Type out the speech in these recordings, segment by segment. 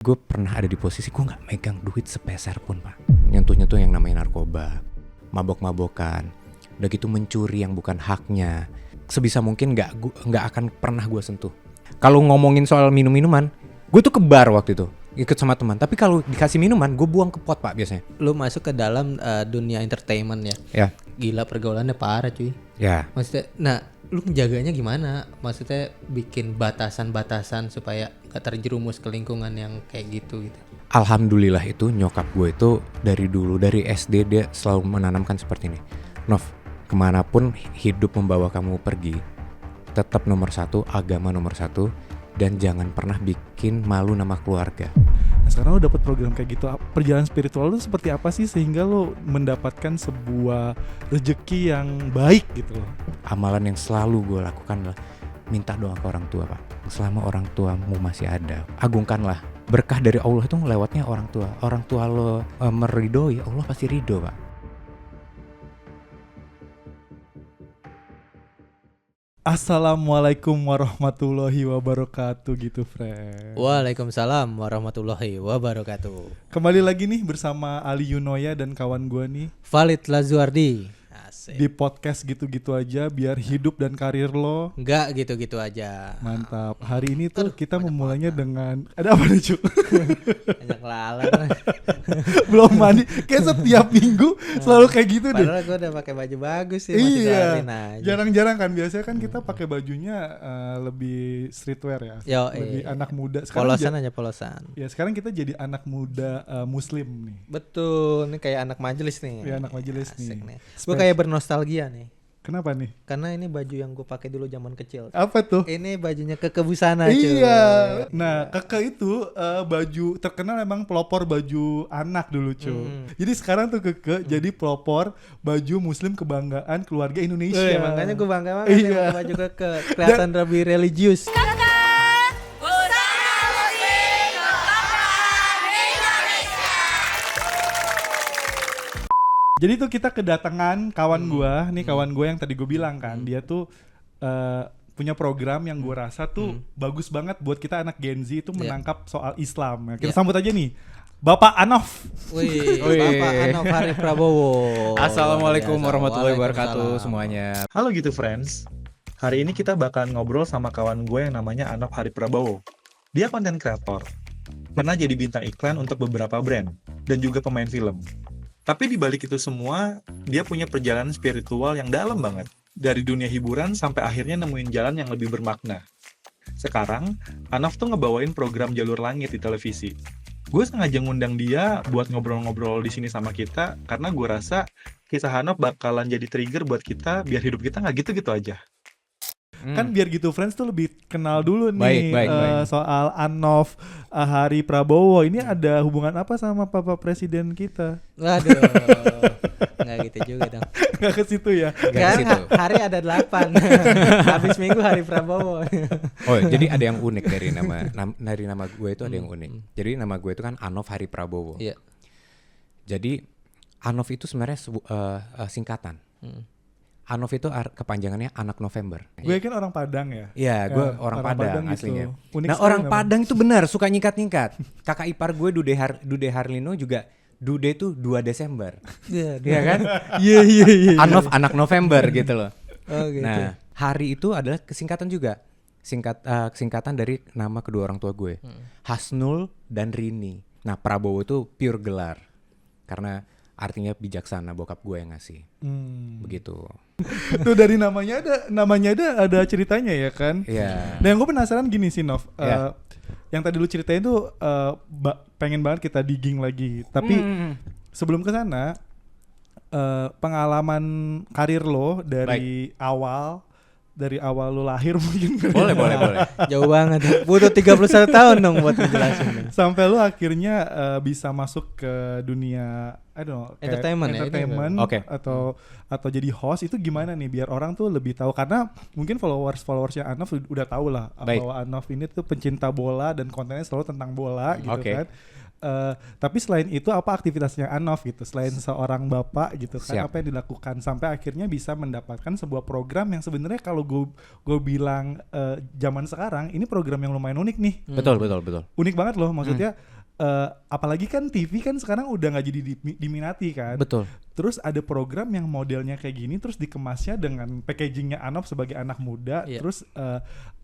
Gue pernah ada di posisi gue gak megang duit sepeser pun, Pak. Nyentuh-nyentuh yang namanya narkoba, mabok-mabokan, udah gitu mencuri yang bukan haknya. Sebisa mungkin gak akan pernah gue sentuh. Kalau ngomongin soal minum-minuman, gue tuh ke bar waktu itu, ikut sama teman. Tapi kalau dikasih minuman, gue buang ke pot, Pak, biasanya. Lu masuk ke dalam dunia entertainment ya? Ya. Gila, pergaulannya parah cuy. Ya. Maksudnya, lu menjaganya gimana? Maksudnya bikin batasan-batasan supaya gak terjerumus ke lingkungan yang kayak gitu. Alhamdulillah itu nyokap gue itu dari dulu, dari SD dia selalu menanamkan seperti ini. Nov, kemanapun hidup membawa kamu pergi, tetap nomor satu, agama nomor satu, dan jangan pernah bikin malu nama keluarga. Nah, sekarang lo dapet program kayak gitu, perjalanan spiritual lo seperti apa sih sehingga lo mendapatkan sebuah rezeki yang baik gitu loh? Amalan yang selalu gue lakukan adalah minta doa ke orang tua, Pak. Selama orang tuamu masih ada, agungkanlah. Berkah dari Allah itu lewatnya orang tua. Orang tua lo meridoi, Allah pasti ridho, Pak. Assalamualaikum warahmatullahi wabarakatuh gitu, friend. Waalaikumsalam warahmatullahi wabarakatuh. Kembali lagi nih bersama Ali Yunoya dan kawan gue nih Valid Lazuardi. di podcast gitu-gitu aja biar hidup dan karir lo enggak gitu-gitu aja. mantap. Hari ini tuh kita memulainya dengan ada apa nih, Cuk? Banyak lalat. Belum mandi. Kayak setiap minggu selalu kayak gitu deh. Padahal gue udah pakai baju bagus sih, masih seharian aja. Jarang-jarang kan, biasanya kan kita pakai bajunya lebih streetwear ya. Lebih anak muda. Sekarang polosan. Ya sekarang kita jadi anak muda muslim nih. Betul, ini kayak anak majelis nih. Ya anak majelis nih. Gue kayak bernostalgia nih. Kenapa nih? Karena ini baju yang gue pakai dulu zaman kecil. Apa tuh? Ini bajunya Keke Busana, cuy. Iya. Nah, Keke itu baju terkenal emang pelopor baju anak dulu, cuy. Jadi sekarang tuh Keke jadi pelopor baju muslim kebanggaan keluarga Indonesia. Ya, makanya gue bangga banget pakai baju Keke. Kelihatan lebih religius. Jadi tuh kita kedatangan kawan gua, nih kawan gua yang tadi gue bilang kan, dia tuh punya program yang gue rasa tuh bagus banget buat kita anak Gen Z itu menangkap soal Islam. Ya, kita sambut aja nih, Bapak Anof. Wih, Bapak Anof Hari Prabowo. Assalamualaikum warahmatullahi wabarakatuh semuanya. Halo gitu friends, hari ini kita bakalan ngobrol sama kawan gue yang namanya Anof Hari Prabowo. Dia konten kreator, pernah jadi bintang iklan untuk beberapa brand, dan juga pemain film. Tapi di balik itu semua, dia punya perjalanan spiritual yang dalam banget. Dari dunia hiburan sampai akhirnya nemuin jalan yang lebih bermakna. Sekarang, Anof tuh ngebawain program Jalur Langit di televisi. Gue sengaja ngundang dia buat ngobrol-ngobrol di sini sama kita, karena gue rasa kisah Anof bakalan jadi trigger buat kita biar hidup kita nggak gitu-gitu aja. Kan biar gitu friends tuh lebih kenal dulu nih Baik. soal Anof Hari Prabowo. Ini ada hubungan apa sama Bapak Presiden kita? Waduh, nggak gitu juga dong. Nggak ke situ ya? Kan hari ada 8. Habis minggu Hari Prabowo. Oh, jadi ada yang unik dari nama gue itu ada yang unik. Jadi nama gue itu kan Anof Hari Prabowo. Iya. Jadi Anof itu sebenarnya singkatan. Anof itu kepanjangannya Anak November. Gue kan orang Padang ya. Iya, gue orang Padang gitu. aslinya. Unik Nah, orang Padang itu benar suka nyikat-nyikat. Kakak ipar gue Dude Harlino juga Dude itu 2 Desember. Iya kan? Iya. Anof Anak November gitu loh. Oh gitu. Nah, hari itu adalah kesingkatan juga. Singkatan dari nama kedua orang tua gue. Hasnul dan Rini. Nah, Prabowo itu pure gelar. Karena artinya bijaksana, bokap gue yang ngasih. Begitu. Tuh dari namanya ada ceritanya ya kan? Iya. Dan gue penasaran gini sih, Nov. Yang tadi lu ceritain tuh pengen banget kita digging lagi. Tapi sebelum ke sana, pengalaman karir lo dari awal lu lahir mungkin. Boleh. Jauh banget. Butuh 31 tahun dong buat ngejelasin. Sampai lu akhirnya bisa masuk ke dunia entertainment Oke. atau jadi host, itu gimana nih biar orang tuh lebih tahu, karena mungkin followersnya Anof udah tahu lah bahwa Anof ini tuh pencinta bola dan kontennya selalu tentang bola gitu kan. Tapi selain itu apa aktivitasnya Anov gitu? Selain seorang bapak gitu kan, Siap. apa yang dilakukan sampai akhirnya bisa mendapatkan sebuah program yang sebenarnya kalau gue bilang zaman sekarang ini program yang lumayan unik nih. Betul. Unik banget loh maksudnya. Apalagi kan TV kan sekarang udah nggak jadi diminati kan. Betul. Terus ada program yang modelnya kayak gini, terus dikemasnya dengan packagingnya Anov sebagai anak muda, Iya. terus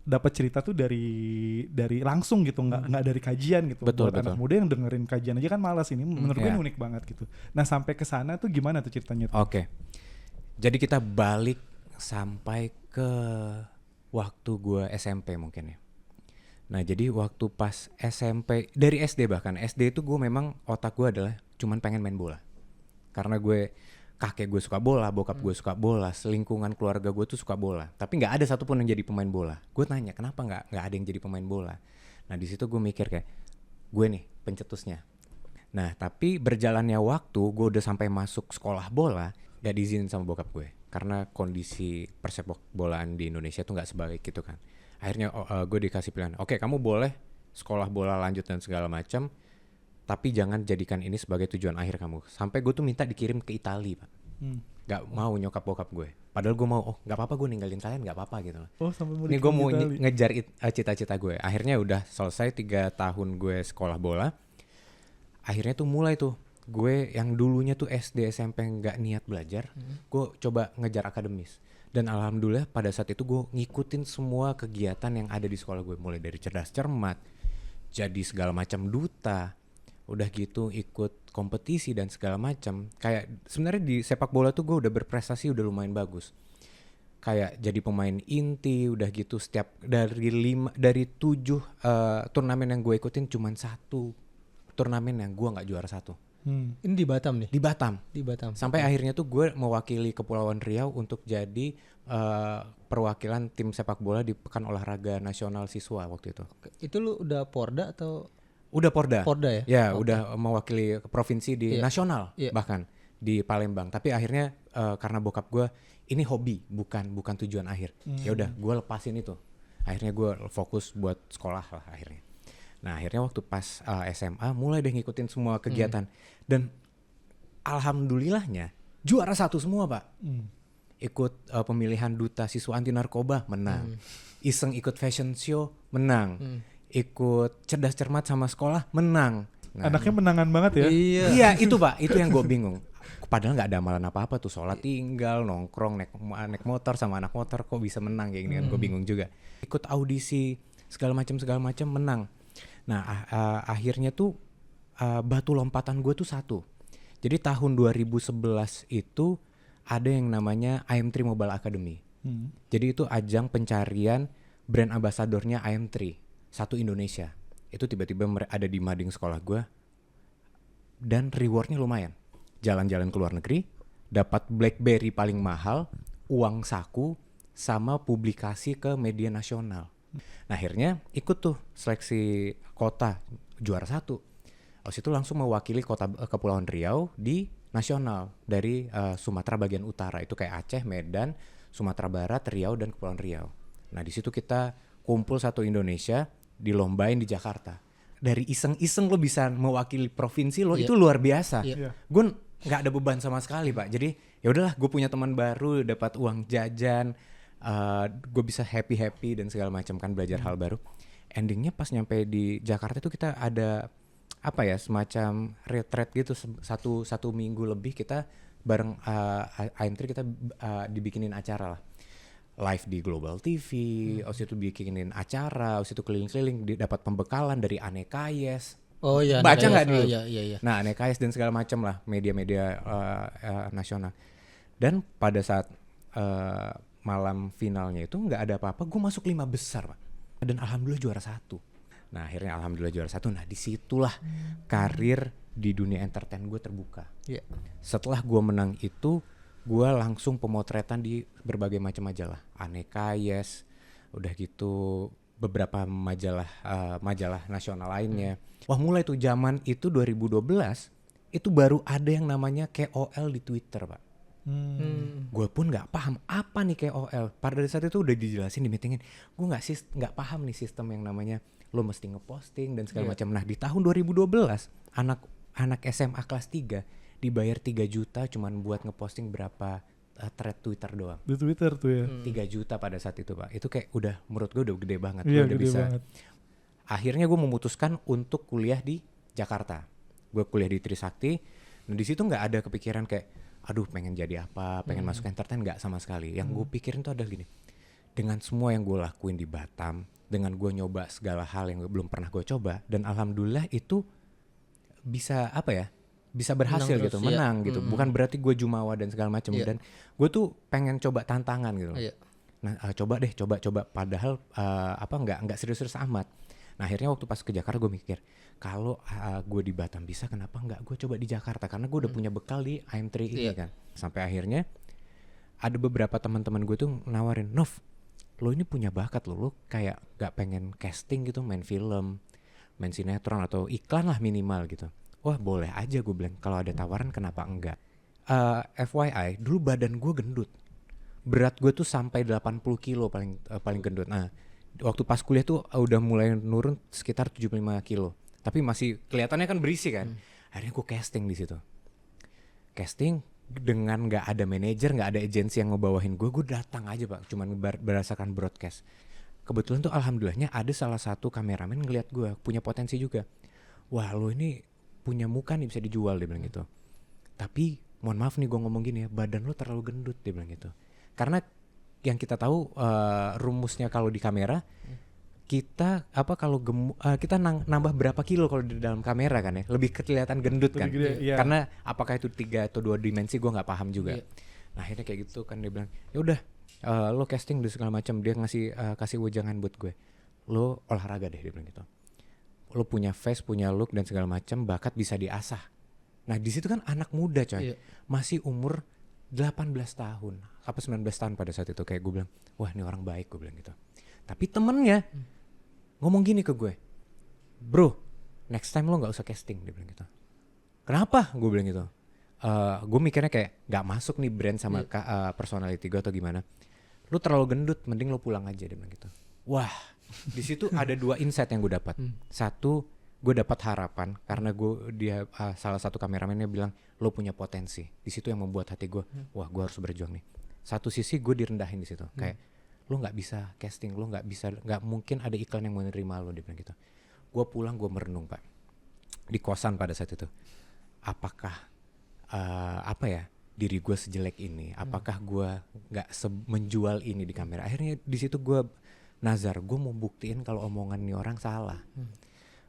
dapat cerita tuh dari langsung gitu, nggak dari kajian gitu. Betul, Buat anak betul. muda yang dengerin kajian aja kan malas, ini menurut gue Iya. ini unik banget gitu. Nah sampai ke sana tuh gimana tuh ceritanya tuh? Oke. Jadi kita balik sampai ke waktu gue SMP mungkin ya. Nah jadi waktu pas SMP, dari SD bahkan, SD itu gue memang otak gue adalah cuman pengen main bola. Karena kakek gue suka bola, bokap gue suka bola, selingkungan keluarga gue tuh suka bola. Tapi nggak ada satupun yang jadi pemain bola. Gue tanya kenapa nggak ada yang jadi pemain bola. Nah di situ gue mikir kayak gue nih pencetusnya. Nah tapi berjalannya waktu gue udah sampai masuk sekolah bola, gak diizinin sama bokap gue. Karena kondisi persepak bolaan di Indonesia tuh gak sebaik gitu kan. Akhirnya gue dikasih pilihan, oke, kamu boleh sekolah bola lanjut dan segala macam, tapi jangan jadikan ini sebagai tujuan akhir kamu. Sampai gue tuh minta dikirim ke Italia, Pak. Gak mau nyokap bokap gue. Padahal gue mau, gak apa-apa gue ninggalin kalian, gak apa-apa gitu loh. Oh sampai mau Ini gue mau dikirim Itali. ngejar cita-cita gue. Akhirnya udah selesai 3 tahun gue sekolah bola. Akhirnya tuh mulai tuh gue yang dulunya tuh SD SMP nggak niat belajar, gue coba ngejar akademis. Dan alhamdulillah pada saat itu gue ngikutin semua kegiatan yang ada di sekolah gue, mulai dari cerdas cermat, jadi segala macam duta, udah gitu ikut kompetisi dan segala macam. Kayak sebenarnya di sepak bola tuh gue udah berprestasi udah lumayan bagus. Kayak jadi pemain inti, udah gitu setiap dari 7 turnamen yang gue ikutin cuman 1 turnamen yang gue nggak juara 1 Ini di Batam nih. di Batam. Di Batam. Sampai akhirnya tuh gue mewakili Kepulauan Riau untuk jadi perwakilan tim sepak bola di Pekan Olahraga Nasional Siswa waktu itu. Itu lu udah Porda atau Udah Porda. Porda ya? Ya, Oke. udah mewakili provinsi di Iya. nasional Iya. bahkan di Palembang. Tapi akhirnya karena bokap gue ini hobi, bukan tujuan akhir. Ya udah, gue lepasin itu. Akhirnya gue fokus buat sekolah lah akhirnya. Nah, akhirnya waktu pas SMA mulai deh ngikutin semua kegiatan dan alhamdulillahnya juara 1 semua, Pak. Ikut pemilihan duta siswa anti narkoba menang. Iseng ikut fashion show menang. Ikut cerdas cermat sama sekolah menang. Nah, Anaknya menangan banget ya. Iya. iya itu Pak, itu yang gue bingung. Padahal nggak ada amalan apa-apa tuh, sholat tinggal, nongkrong, naik motor sama anak motor, kok bisa menang kayak gini kan, gue bingung juga. Ikut audisi segala macam menang. Nah akhirnya tuh batu lompatan gue tuh 1. Jadi tahun 2011 itu ada yang namanya IM3 Mobile Academy. Jadi itu ajang pencarian brand ambasadornya IM3 satu Indonesia. Itu tiba-tiba ada di mading sekolah gue dan rewardnya lumayan. Jalan-jalan ke luar negeri, dapat BlackBerry paling mahal, uang saku, sama publikasi ke media nasional. Nah akhirnya ikut tuh seleksi kota, juara 1. Habis itu langsung mewakili kota Kepulauan Riau di nasional dari Sumatera bagian utara. Itu kayak Aceh, Medan, Sumatera Barat, Riau, dan Kepulauan Riau. Nah di situ kita kumpul satu Indonesia, dilombain di Jakarta. Dari iseng-iseng lo bisa mewakili provinsi lo, itu luar biasa. Iya. Gue nggak ada beban sama sekali, Pak. Jadi ya udahlah, gue punya teman baru, dapat uang jajan, gue bisa happy dan segala macam kan, belajar hal baru. Endingnya pas nyampe di Jakarta itu kita ada apa ya, semacam retreat gitu, satu minggu lebih kita bareng IM3 kita dibikinin acara lah. Live di Global TV, habis itu bikinin acara, habis itu keliling-keliling, dapat pembekalan dari Anekayes. Oh iya. Baca nggak Anekayes. dulu? Oh, iya. Nah, Anekayes dan segala macam lah, media-media nasional. Dan pada saat malam finalnya itu nggak ada apa-apa, gue masuk 5 besar, Pak. Dan alhamdulillah juara 1. Nah, akhirnya alhamdulillah juara 1. Nah, disitulah karir di dunia entertain gue terbuka. Iya. Setelah gue menang itu, gue langsung pemotretan di berbagai macam majalah, Anekayes, udah gitu beberapa majalah nasional lainnya. Wah, mulai tuh zaman itu 2012 itu baru ada yang namanya KOL di Twitter, Pak. Gue pun nggak paham apa nih KOL. Pada saat itu udah dijelasin di meetingin, gue nggak paham nih sistem yang namanya lo mesti ngeposting dan segala Iya. macam. Nah di tahun 2012 anak SMA kelas 3 dibayar 3 juta cuman buat ngeposting berapa thread Twitter doang. Di Twitter tuh ya. 3 juta pada saat itu Pak. Itu kayak udah menurut gue udah gede banget. Iya, Gue udah gede bisa. banget. Akhirnya gue memutuskan untuk kuliah di Jakarta. Gue kuliah di Trisakti. Nah di situ nggak ada kepikiran kayak, aduh pengen jadi apa, pengen masuk entertain, nggak sama sekali. Yang gue pikirin tuh adalah gini, dengan semua yang gue lakuin di Batam, dengan gue nyoba segala hal yang belum pernah gue coba, dan alhamdulillah itu bisa apa ya, bisa berhasil Menang gitu, terus, iya. menang gitu. Bukan berarti gue jumawa dan segala macam. Iya. Dan gue tuh pengen coba tantangan gitu. Iya. Nah coba deh, coba. Padahal nggak serius-serius amat. Nah akhirnya waktu pas ke Jakarta gue mikir, kalau gue di Batam bisa, kenapa nggak gue coba di Jakarta? Karena gue udah punya bekal di AM3 ini Iya. kan. Sampai akhirnya ada beberapa teman-teman gue tuh nawarin, Nov, lo ini punya bakat lo kayak nggak pengen casting gitu, main film, main sinetron atau iklan lah minimal gitu. Wah boleh aja gue bilang, kalau ada tawaran kenapa enggak. FYI dulu badan gue gendut, berat gue tuh sampai 80 kilo paling gendut. Nah waktu pas kuliah tuh udah mulai nurun sekitar 75 kilo, tapi masih kelihatannya kan berisi kan. Akhirnya gue casting di situ, casting dengan nggak ada manajer, nggak ada agensi yang ngebawahin gue datang aja Pak, cuman berdasarkan broadcast. Kebetulan tuh alhamdulillahnya ada salah satu kameramen ngeliat gue punya potensi juga. Wah lo ini punya muka nih bisa dijual, dia bilang gitu. Tapi mohon maaf nih gue ngomong gini ya, badan lo terlalu gendut, dia bilang gitu. Karena yang kita tahu rumusnya kalau di kamera, kita kalau kita nambah berapa kilo kalau di dalam kamera kan ya, lebih kelihatan gendut kan. Lebih gede, iya. Karena apakah itu 3 atau 2 dimensi gue nggak paham juga. Iya. Nah akhirnya kayak gitu kan, dia bilang ya udah lo casting di segala macam, dia kasih wejangan buat gue, lo olahraga deh, dia bilang gitu. Lo punya face, punya look dan segala macam, bakat bisa diasah. Nah di situ kan anak muda coy, Iya. masih umur 18 tahun apa 19 tahun pada saat itu. Kayak gue bilang, wah ini orang baik, gue bilang gitu. Tapi temennya ngomong gini ke gue, bro next time lo gak usah casting, dia bilang gitu. Kenapa? Gue bilang gitu. Gue mikirnya kayak gak masuk nih brand sama personality gue atau gimana. Lu terlalu gendut, mending lo pulang aja, dia bilang gitu. Wah di situ ada 2 insight yang gue dapat. Satu, gue dapat harapan karena salah satu kameramennya bilang lo punya potensi. Di situ yang membuat hati gue, wah gue harus berjuang nih. Satu sisi gue direndahin di situ, kayak lo nggak bisa casting, lo nggak mungkin ada iklan yang menerima lo, dia bilang gitu. Gue pulang, gue merenung Pak di kosan pada saat itu. Apakah diri gue sejelek ini? Apakah gue nggak menjual ini di kamera? Akhirnya di situ gue nazar, gue mau buktiin kalau omongan nih orang salah.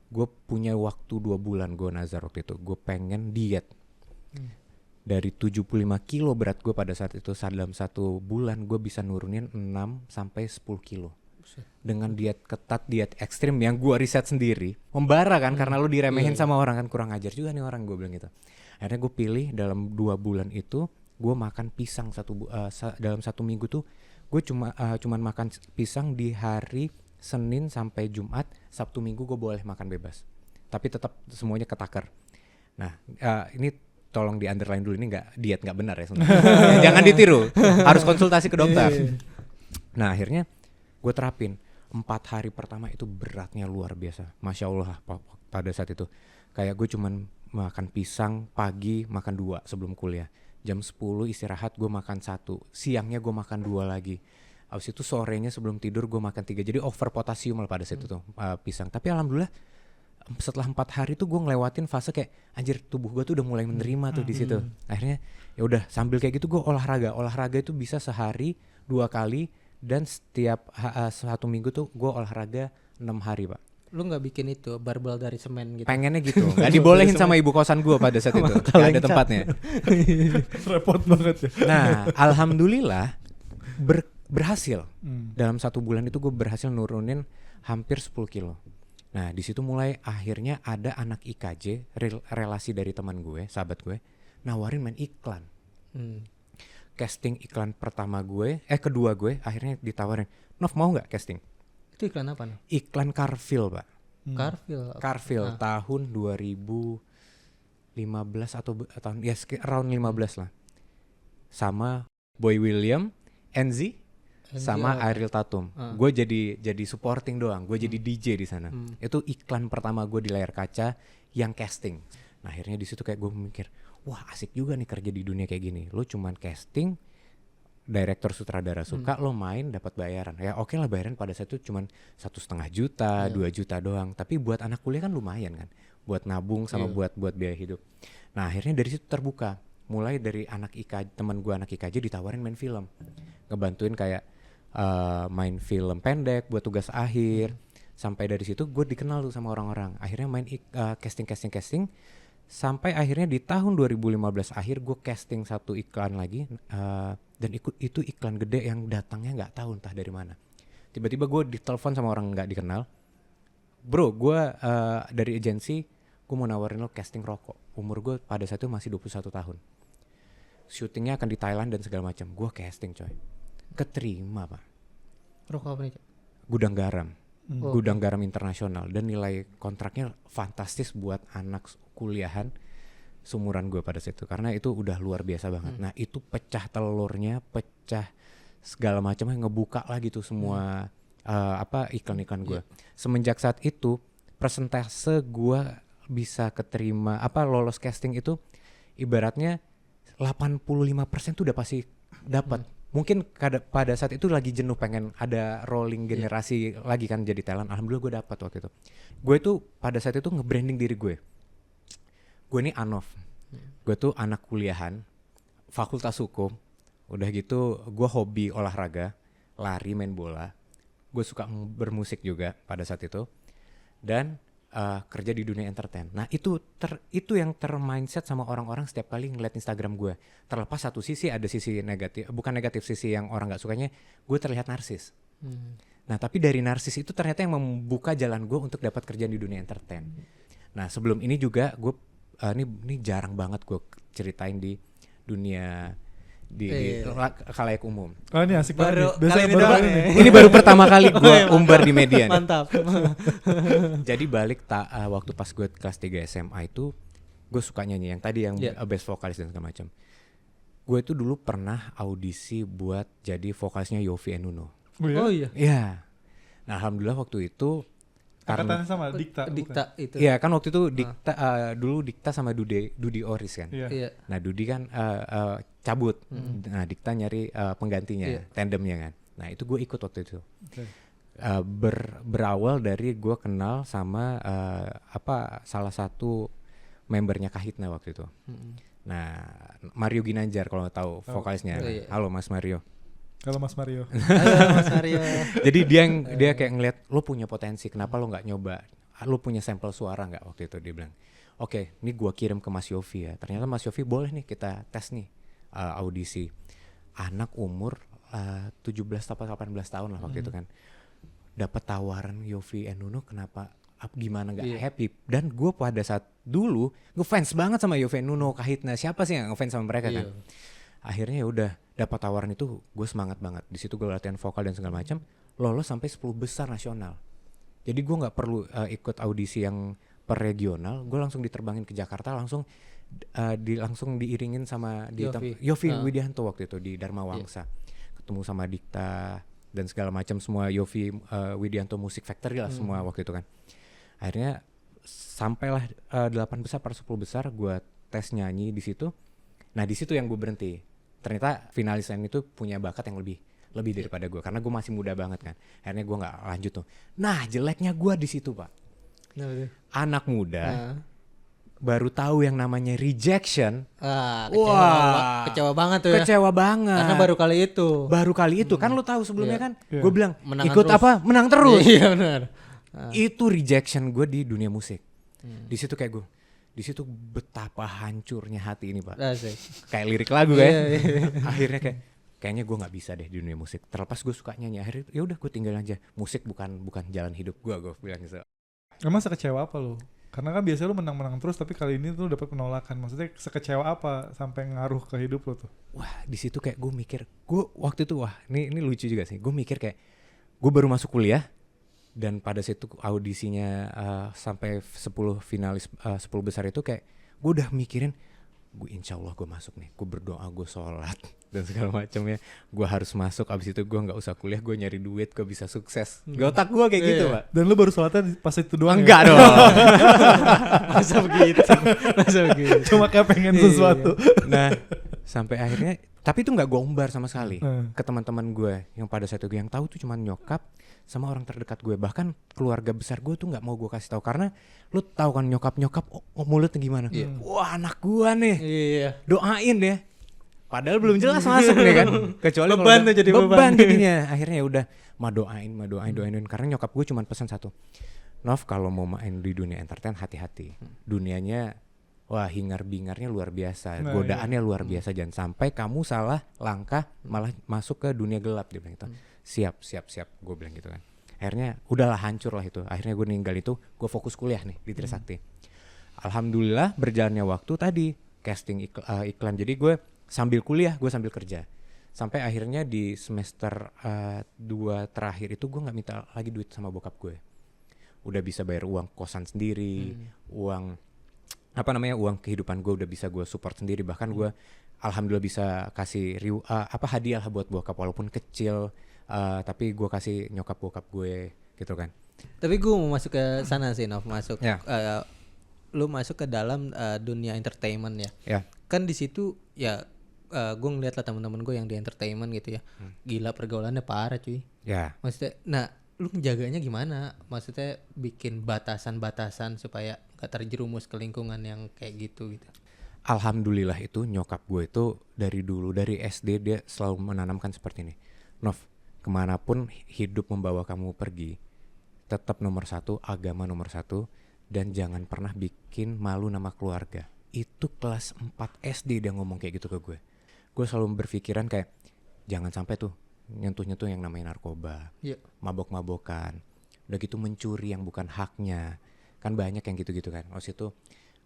Gue punya waktu 2 bulan, gue nazar waktu itu. Gue pengen diet. Dari 75 kilo berat gue pada saat itu, dalam 1 bulan gue bisa nurunin 6 sampai 10 kilo. Dengan diet ketat, diet ekstrim yang gue riset sendiri. Membara kan, karena lo diremehin sama orang kan, kurang ajar juga nih orang, gue bilang gitu. Akhirnya gue pilih dalam 2 bulan itu, gue makan pisang dalam 1 minggu tuh. Gue cuman makan pisang di hari Senin sampai Jumat. Sabtu Minggu gue boleh makan bebas, tapi tetap semuanya ketakar. Nah ini tolong di underline dulu, ini diet nggak benar ya jangan ditiru, harus konsultasi ke dokter. Nah akhirnya gue terapin 4 hari pertama itu beratnya luar biasa, masya Allah. Pada saat itu kayak gue cuman makan pisang pagi, makan 2 sebelum kuliah, jam 10 istirahat gue makan 1, siangnya gue makan 2 lagi. Abis itu sorenya sebelum tidur gue makan 3. Jadi over potasium lah pada saat itu pisang. Tapi alhamdulillah setelah 4 hari tuh gue ngelewatin fase kayak anjir, tubuh gue tuh udah mulai menerima tuh di situ. Akhirnya ya udah sambil kayak gitu gue olahraga itu bisa sehari 2 kali, dan setiap 1 minggu tuh gue olahraga 6 hari Pak. Lu nggak bikin itu barbel dari semen gitu? Pengennya gitu, nggak dibolehin sama ibu kosan gue pada saat itu, nggak ada tempatnya. Repot banget ya. Nah alhamdulillah berhasil. Dalam 1 bulan itu gue berhasil nurunin hampir 10 kilo. Nah di situ mulai akhirnya ada anak IKJ, relasi dari teman gue, sahabat gue, nawarin main iklan. Casting iklan kedua gue akhirnya ditawarin, Nov mau nggak casting? Itu iklan apa nih? Iklan Carfil Pak. Carfil tahun 2015 atau tahun ya around 15 lah. Sama Boy William, Enzi, sama NGO. Ariel Tatum. Gue jadi supporting doang, gue jadi DJ di sana. Itu iklan pertama gue di layar kaca yang casting. Nah akhirnya di situ kayak gue mikir, wah asik juga nih kerja di dunia kayak gini. Lo cuman casting, director sutradara suka, lo main dapat bayaran. Ya oke lah, bayaran pada saat itu cuman 1,5 juta, 2 juta doang. Tapi buat anak kuliah kan lumayan kan, buat nabung sama buat biaya hidup. Nah akhirnya dari situ terbuka. Mulai dari teman gue anak IKJ ditawarin main film, ngebantuin kayak main film pendek buat tugas akhir. Sampai dari situ gue dikenal tuh sama orang-orang. Akhirnya main casting sampai akhirnya di tahun 2015 akhir gue casting satu iklan lagi, dan itu iklan gede yang datangnya nggak tahu entah dari mana. Tiba-tiba gue ditelepon sama orang nggak dikenal, bro gue dari agensi, gue mau nawarin lo casting rokok. Umur gue pada saat itu masih 21 tahun. Syutingnya akan di Thailand dan segala macam. Gue casting coy, keterima pak. Rokok apa nih, Cak? Gudang garam. Gudang garam internasional, dan nilai kontraknya fantastis buat anak kuliahan seumuran gue pada saat itu, karena itu udah luar biasa banget. Nah itu pecah telurnya, pecah segala macamnya, ngebuka lagi tuh semua iklan-iklan gue. Semenjak saat itu persentase gue bisa keterima lolos casting itu ibaratnya 85% tuh udah pasti dapat. Mungkin pada saat itu lagi jenuh pengen ada rolling generasi lagi kan jadi talent. Alhamdulillah gue dapat waktu itu. Gue tuh pada saat itu nge-branding diri gue. Gue ini Anov. Gue tuh anak kuliahan, fakultas hukum. Udah gitu gue hobi olahraga, lari, main bola. Gue suka bermusik juga pada saat itu. Dan kerja di dunia entertain. Nah itu yang termindset sama orang-orang setiap kali ngeliat Instagram gue. Terlepas satu sisi ada sisi negatif, bukan negatif, sisi yang orang nggak sukanya, gue terlihat narsis. Nah tapi dari narsis itu ternyata yang membuka jalan gue untuk dapat kerjaan di dunia entertain. Nah sebelum ini juga gue ini jarang banget gue ceritain di dunia di khalayak umum. Oh ini asik Baru banget. kali ini Baru doang kali ini. Ini baru pertama kali gue umbar di media nih. Mantap. Jadi balik waktu pas gue kelas 3 SMA itu gue suka nyanyi yang tadi yang best vokalis dan segala macam. Gue itu dulu pernah audisi buat jadi vokalisnya Yovie and Nuno. Oh iya. Iya. Nah alhamdulillah waktu itu Angkatannya sama Dikta. Dikta itu. Iya kan waktu itu dulu Dikta sama Dudi Oris kan. Iya. Nah Dudi kan cabut. Nah Dikta nyari penggantinya, tandemnya kan. Nah itu gue ikut waktu itu. Okay. Berawal dari gue kenal sama salah satu membernya Kahitna waktu itu. Nah Mario Ginanjar kalau tahu vokalisnya. Halo Mas Mario. Kalau Mas Mario. Halo Mas Aryo. Jadi dia kayak ngeliat lo punya potensi, kenapa lo nggak nyoba? Lo punya sampel suara nggak waktu itu? Dia bilang, oke, ini gua kirim ke Mas Yofi ya. Ternyata Mas Yofi boleh nih kita tes nih audisi. Anak umur 17 atau 18 tahun lah waktu itu kan. Dapat tawaran Yovie and Nuno, kenapa? Gimana nggak happy? Dan gue pada saat dulu ngefans banget sama Yovie and Nuno, Kahitna. Siapa sih yang ngefans sama mereka kan? Akhirnya ya udah dapat tawaran itu, gue semangat banget. Di situ gue latihan vokal dan segala macam, lolos sampai 10 besar nasional. Jadi gue nggak perlu ikut audisi yang per regional, gue langsung diterbangin ke Jakarta, langsung diiringin sama Yovie Widianto waktu itu di Dharma Wangsa. Ketemu sama Dikta dan segala macam, semua Yovie Widianto Music Factory lah semua waktu itu kan. Akhirnya sampailah 8 besar per 10 besar, gue tes nyanyi di situ. Nah di situ yang gue berhenti. Ternyata finalisan itu punya bakat yang lebih daripada gue, karena gue masih muda banget kan. Akhirnya gue nggak lanjut tuh. Nah jeleknya gue di situ pak. Anak muda baru tahu yang namanya rejection. Kecewa banget tuh ya. Kecewa banget. Karena baru kali itu. Kan lo tahu sebelumnya kan. Gue bilang Menangan ikut terus. menang terus. Iya benar. Itu rejection gue di dunia musik. Di situ kayak gue. Di situ betapa hancurnya hati ini pak. Kayak lirik lagu kan. Akhirnya kayaknya gue nggak bisa deh di dunia musik. Terlepas gue suka nyanyi. Akhirnya ya udah gue tinggal aja. Musik bukan jalan hidup gue bilang gitu. Emang sekecewa apa lo? Karena kan biasanya lo menang-menang terus, tapi kali ini tuh dapat penolakan. Maksudnya sekecewa apa sampai ngaruh ke hidup lo tuh? Wah di situ kayak gue mikir, gue waktu itu ini lucu juga sih. Gue mikir kayak gue baru masuk kuliah. Dan pada situ audisinya sampai 10 finalis 10 besar itu kayak gue udah mikirin gue insya Allah gue masuk nih, gue berdoa, gue sholat dan segala macamnya, gue harus masuk. Abis itu gue nggak usah kuliah, gue nyari duit, gue bisa sukses. Di otak gue kayak gitu, Pak. Dan lu baru sholatnya pas itu doang? Enggak ya? dong. Masa begitu? Masa begitu? Cuma kayak pengen sesuatu. Nah, sampai akhirnya, tapi itu nggak gue umbar sama sekali Hmm. ke teman-teman gue yang pada saat itu, yang tahu tuh cuma nyokap sama orang terdekat gue. Bahkan keluarga besar gue tuh nggak mau gue kasih tahu, karena lu tahu kan nyokap mulutnya gimana. Wah, anak gue nih, Iya. doain ya. Padahal belum jelas masuk nih kan. Kecuali kalau Beban udah- tuh jadi beban. beban jadinya. Akhirnya ya udah, doain. Karena nyokap gue cuma pesan satu, Nov, kalau mau main di dunia entertain hati-hati. Dunianya wah, hingar-bingarnya luar biasa, Nah, godaannya luar biasa. Jangan sampai kamu salah langkah malah masuk ke dunia gelap, dia bilang gitu. Siap, gue bilang gitu kan. Akhirnya udahlah, hancur lah itu. Akhirnya gue ninggal itu, gue fokus kuliah nih di Trisakti. Alhamdulillah berjalannya waktu tadi casting iklan. Jadi gue sambil kuliah, gue sambil kerja. Sampai akhirnya di semester 2 terakhir itu gue nggak minta lagi duit sama bokap gue. Udah bisa bayar uang kosan sendiri, uang kehidupan gue udah bisa gue support sendiri. Bahkan gue alhamdulillah bisa kasih hadiah lah buat bokap, walaupun kecil, tapi gue kasih nyokap bokap gue gitu kan. Tapi gue mau masuk ke sana sih, Nov. Masuk Ya. lu masuk ke dalam dunia entertainment ya. Ya. Kan di situ ya gue ngeliat lah teman-teman gue yang di entertainment gitu ya. Gila, pergaulannya parah cuy. Ya. Maksudnya, nah lu menjaganya gimana? Maksudnya bikin batasan-batasan supaya gak terjerumus ke lingkungan yang kayak gitu. Alhamdulillah itu nyokap gue itu dari dulu, dari SD dia selalu menanamkan seperti ini. Nov, kemanapun hidup membawa kamu pergi, tetap nomor 1, agama nomor 1, dan jangan pernah bikin malu nama keluarga. Itu kelas 4 SD dia ngomong kayak gitu ke gue. Gue selalu berpikiran kayak, jangan sampai tuh nyentuh-nyentuh yang namanya narkoba, Iya. mabok-mabokan, udah gitu mencuri yang bukan haknya. Kan banyak yang gitu-gitu kan. Maksud itu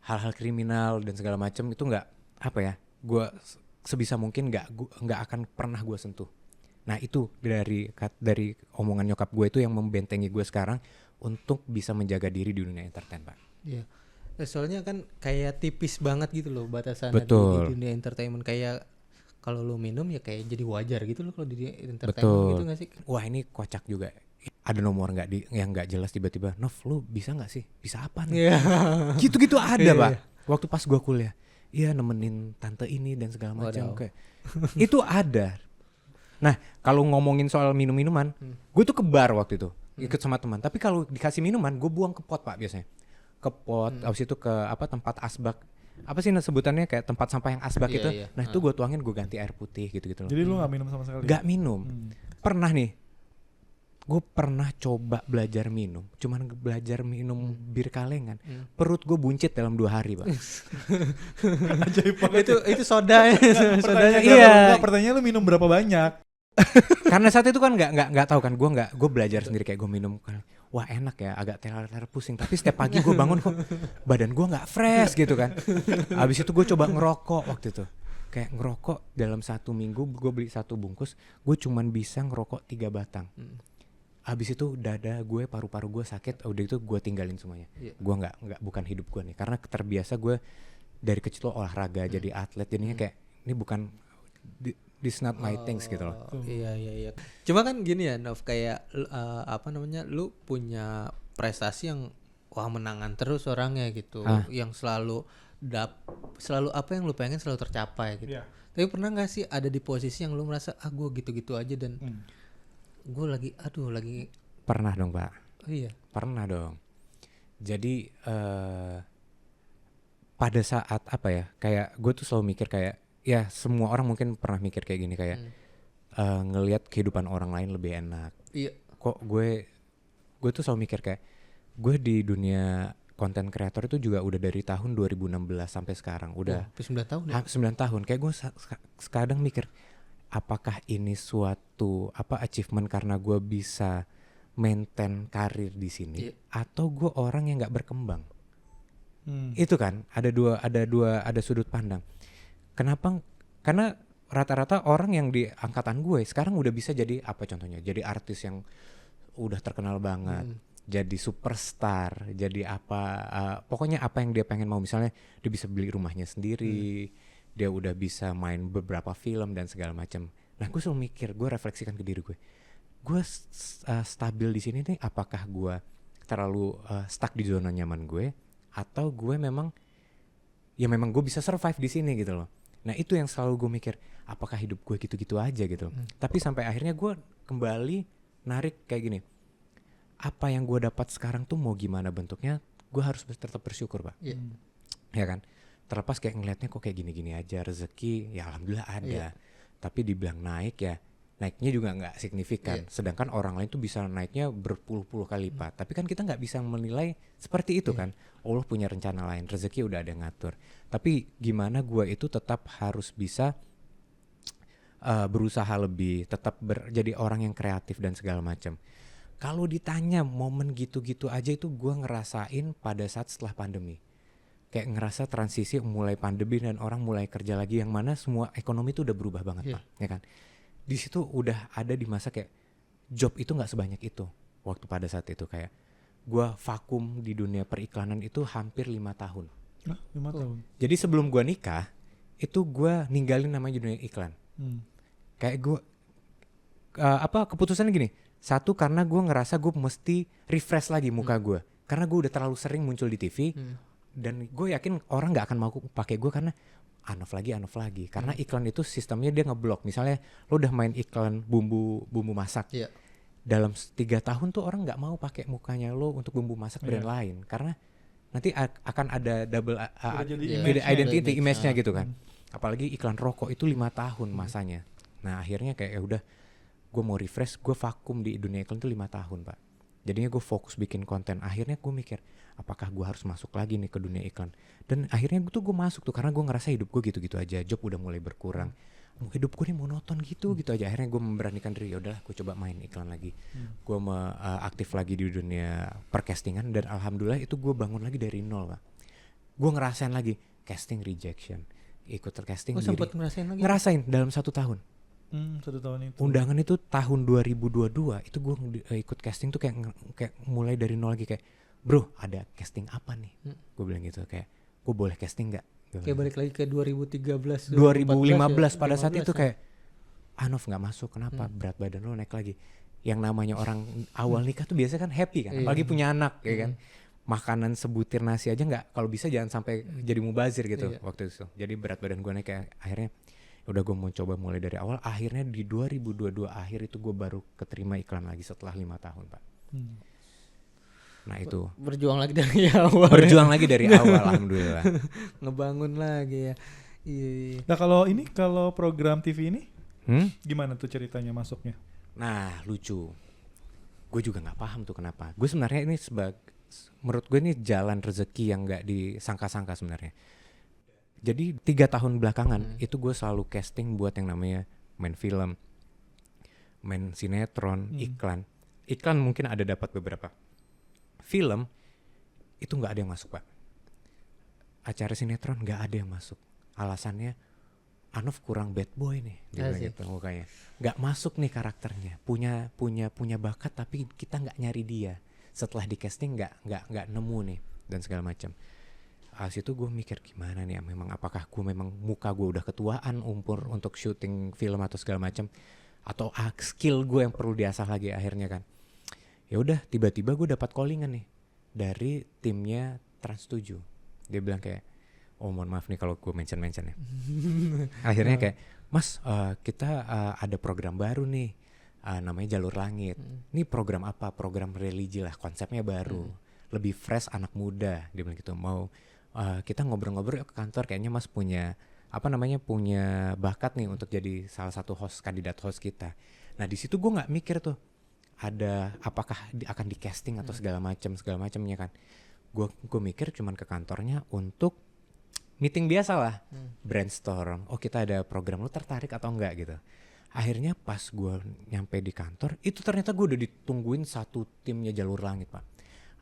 hal-hal kriminal dan segala macam itu nggak, apa ya, gue sebisa mungkin nggak akan pernah gue sentuh. Nah itu dari omongan nyokap gue itu yang membentengi gue sekarang untuk bisa menjaga diri di dunia entertain, Pak. Iya. Soalnya kan kayak tipis banget gitu loh batasannya Betul. di dunia entertainment. Kayak kalau lu minum ya kayak jadi wajar gitu loh kalau di dunia entertainment. Betul. Gitu gak sih? Wah, ini kocak juga. Ada nomor yang nggak jelas tiba-tiba, Nov, lu bisa nggak sih? Bisa apa nih? Iya. Gitu-gitu ada, Iya, Pak. iya. Waktu pas gue kuliah, iya nemenin tante ini dan segala macam Waduh. kayak itu ada. Nah, kalau ngomongin soal minum-minuman, gue tuh ke bar waktu itu, ikut sama teman. Tapi kalau dikasih minuman, gue buang ke pot, Pak, biasanya. Ke pot, abis itu ke tempat asbak. Apa sih sebutannya, kayak tempat sampah yang asbak Iya, itu. iya. Nah, itu gue tuangin, gue ganti air putih gitu-gitu loh. Jadi lu gak minum sama sekali? Gak minum. Pernah nih, gue pernah coba belajar minum, cuman belajar minum bir kalengan. Perut gue buncit dalam 2 hari, Pak. Ajaib banget. itu soda ya. Sodanya iya. Pertanyaan lu minum berapa banyak? Karena saat itu kan nggak tahu kan, gue belajar sendiri kayak gue minum kan, wah enak ya, agak teler pusing, tapi setiap pagi gue bangun kok badan gue nggak fresh gitu kan. Abis itu gue coba ngerokok waktu itu, kayak ngerokok dalam 1 minggu gue beli 1 bungkus, gue cuman bisa ngerokok 3 batang. Abis itu dada gue, paru-paru gue sakit, udah itu gue tinggalin semuanya. Iya. Gue nggak bukan hidup gue nih, karena terbiasa gue dari kecil tuh olahraga, jadi atlet, jadinya kayak ini bukan this not my things gitu loh. Iya. Cuma kan gini ya, Nov, kayak lu punya prestasi yang wah menangan terus orangnya gitu, yang selalu apa yang lu pengen selalu tercapai gitu. Iya. Tapi pernah nggak sih ada di posisi yang lu merasa gue gitu-gitu aja dan gue lagi Pernah dong, Pak. oh iya. Pernah dong. Jadi pada saat apa ya, kayak gue tuh selalu mikir kayak, ya semua orang mungkin pernah mikir kayak gini, kayak ngelihat kehidupan orang lain lebih enak. Iya. Kok gue tuh selalu mikir kayak, gue di dunia konten kreator itu juga udah dari tahun 2016 sampai sekarang, udah 9 tahun ya. 9 tahun. Kayak gue kadang mikir, apakah ini suatu achievement karena gue bisa maintain karir di sini, Iya. atau gue orang yang nggak berkembang? Itu kan ada sudut pandang. Kenapa? Karena rata-rata orang yang di angkatan gue sekarang udah bisa jadi apa contohnya? Jadi artis yang udah terkenal banget, jadi superstar, jadi apa, pokoknya apa yang dia pengen mau. Misalnya dia bisa beli rumahnya sendiri, dia udah bisa main beberapa film dan segala macam. Nah gue selalu mikir, gue refleksikan ke diri gue stabil di sini nih, apakah gue terlalu stuck di zona nyaman gue, atau gue memang gue bisa survive di sini gitu loh. Nah itu yang selalu gue mikir, apakah hidup gue gitu-gitu aja gitu. Tapi sampai akhirnya gue kembali narik kayak gini, apa yang gue dapat sekarang tuh mau gimana bentuknya, gue harus tetap bersyukur Pak. Ya kan, terlepas kayak ngelihatnya kok kayak gini-gini aja, rezeki ya alhamdulillah ada, tapi dibilang naik ya naiknya juga nggak signifikan. Sedangkan orang lain tuh bisa naiknya berpuluh-puluh kali lipat. Tapi kan kita nggak bisa menilai seperti itu kan. Allah punya rencana lain, rezeki udah ada yang ngatur. Tapi gimana gue itu tetap harus bisa berusaha lebih, tetap jadi orang yang kreatif dan segala macam. Kalau ditanya momen gitu-gitu aja itu gue ngerasain pada saat setelah pandemi. Kayak ngerasa transisi mulai pandemi dan orang mulai kerja lagi, yang mana semua ekonomi itu udah berubah banget Pak, ya kan. Di situ udah ada di masa kayak job itu nggak sebanyak itu waktu pada saat itu. Kayak gue vakum di dunia periklanan itu hampir 5 tahun. 5 tahun. Jadi sebelum gue nikah itu gue ninggalin namanya dunia iklan. Kayak gue keputusannya gini. Satu, karena gue ngerasa gue mesti refresh lagi muka gue, karena gue udah terlalu sering muncul di TV, dan gue yakin orang nggak akan mau pakai gue karena Anof lagi. Karena iklan itu sistemnya dia ngeblok. Misalnya lo udah main iklan bumbu masak, dalam 3 tahun tuh orang nggak mau pakai mukanya lo untuk bumbu masak brand lain, karena nanti akan ada double identity image-nya gitu kan. Apalagi iklan rokok itu 5 tahun masanya. Nah akhirnya kayak ya udah, gue mau refresh, gue vakum di dunia iklan itu 5 tahun Pak. Jadinya gue fokus bikin konten. Akhirnya gue mikir, apakah gue harus masuk lagi nih ke dunia iklan. Dan akhirnya gue masuk tuh, karena gue ngerasa hidup gue gitu-gitu aja. Job udah mulai berkurang, hidup gue nih monoton gitu aja. Akhirnya gue memberanikan diri, yaudahlah gue coba main iklan lagi. Gue aktif lagi di dunia percastingan, dan alhamdulillah itu gue bangun lagi dari nol Pak. Gue ngerasain lagi casting rejection, ikut casting diri. Sempat ngerasain lagi? Ngerasain dalam 1 tahun. 1 tahun itu. Undangan itu tahun 2022 itu gue ikut casting tuh kayak mulai dari nol lagi. Kayak, bro ada casting apa nih? Gue bilang gitu, kayak gue boleh casting nggak? Kayak balik lagi ke 2013 2015 pada saat itu kayak Anof nggak masuk, kenapa? Berat badan lo naik lagi. Yang namanya orang awal nikah tuh biasa kan happy kan, apalagi punya anak ya kan. Makanan sebutir nasi aja nggak, kalau bisa jangan sampai jadi mubazir gitu waktu itu. Jadi berat badan gue naik, kayak akhirnya udah gue mau coba mulai dari awal. Akhirnya di 2022 akhir itu gue baru keterima iklan lagi setelah 5 tahun Pak. Nah itu berjuang lagi dari awal. Alhamdulillah. Ngebangun lagi ya. Iya. Nah kalau program TV ini gimana tuh ceritanya masuknya? Nah lucu, gue juga nggak paham tuh kenapa. Gue sebenarnya ini menurut gue ini jalan rezeki yang nggak disangka-sangka sebenarnya. Jadi 3 tahun belakangan itu gue selalu casting buat yang namanya main film, main sinetron, iklan. Iklan mungkin ada dapat beberapa. Film itu nggak ada yang masuk Pak. Acara sinetron nggak ada yang masuk. Alasannya Anof kurang bad boy nih, dia bilang gitu mukanya. Nggak masuk nih karakternya. Punya bakat tapi kita nggak nyari dia. Setelah di casting nggak nemu nih dan segala macam. Situ gue mikir gimana nih, memang apakah gue memang muka gue udah ketuaan umur untuk syuting film atau segala macam, atau skill gue yang perlu diasah lagi. Akhirnya kan ya udah, tiba-tiba gue dapat callingan nih dari timnya Trans7. Dia bilang kayak, oh mohon maaf nih kalau gue mention ya. Akhirnya kayak, Mas kita ada program baru nih, namanya Jalur Langit. Ini program apa? Program religi lah, konsepnya baru, lebih fresh, anak muda. Dia bilang gitu, mau kita ngobrol-ngobrol ke kantor, kayaknya Mas punya punya bakat nih untuk jadi salah satu kandidat host kita. Nah di situ gue nggak mikir tuh ada apakah akan di casting atau segala macamnya kan. Gue mikir cuman ke kantornya untuk meeting biasa lah, brainstorm. Oh kita ada program, lu tertarik atau enggak gitu. Akhirnya pas gue nyampe di kantor itu ternyata gue udah ditungguin satu timnya Jalur Langit Pak.